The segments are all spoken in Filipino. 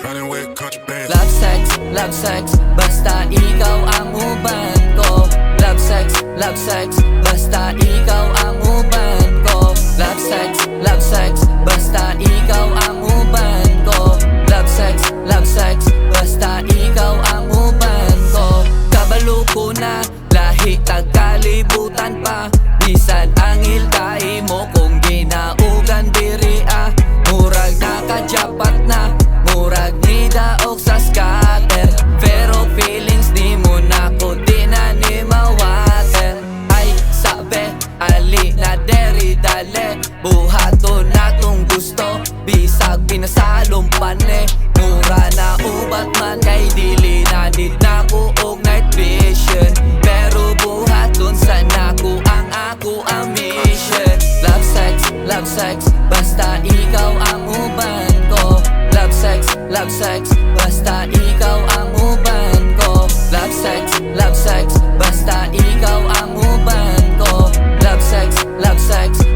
Running with country bands. Love sex, basta ikaw ang uban ko. Love sex, basta ikaw ang uban ko. Love sex, basta ikaw ang uban ko. Love sex, basta ikaw ang uban ko. Kabalo ko na, lahi tagkalibutan pa. Bisan angil kai mo kung ginaugan diri murag nakajapat na, murag ni daog sa scatter. Pero feelings di mo na ko di na ni mawater. Ay sabi, ali na deri dale, buhaton na tong gusto. Bisag pinasalong pane, mura na ubat man kay dili na dit na ko og night vision. Pero buhaton sa nako ang ako ang mission. Love sex, basta ikaw ang uban ko. Love sex, basta ikaw ang uban ko. Love sex, basta ikaw ang uban ko. Love sex,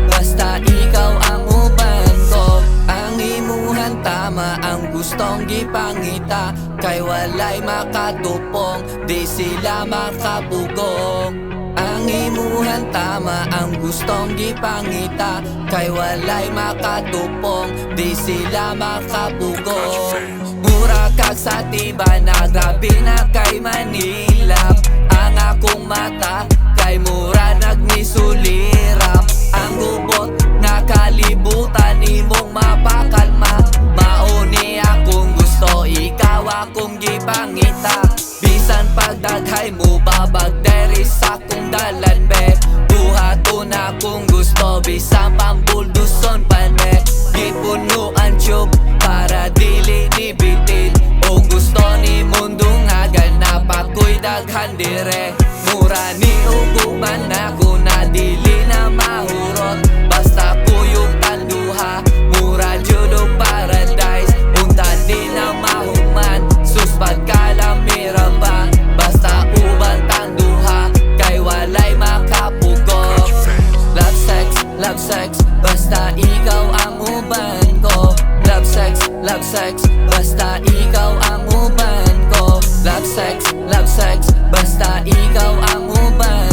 basta ikaw ang uban ko. Ang imuhan tama, ang gustong gipangita, kay walay makatupong, di sila makapugong. Ang imuhan tama, ang gustong gipangita, kay walay makatupong, di sila makapugong. Mura kag sa tiba na, grabe na kay Manila. Ang akong mata, kay mura nagmisulirap. Ang gubot nga kalibutan, imong mapakalma. Mauni akong gusto, ikaw akong gipangita. Bisan pagdaghay mo babag deri sa kong dalan be. Buhaton akong gusto, bisan pambulduson pane. Gipunuan tube para dili ni bitin. O gusto ni mundo nga ganap ako'y daghan dire. Mura ni uguban ako na dili na mahurot. Basta kuyog tanduha, mura judog paradise. Unta di na mahuman, suspad kalamira ba. Basta uban tanduha, kay walay makapugong. Love sex, basta ikaw ang uban ko. Love sex, basta ikaw ang uban ko. Love sex, basta ikaw ang uban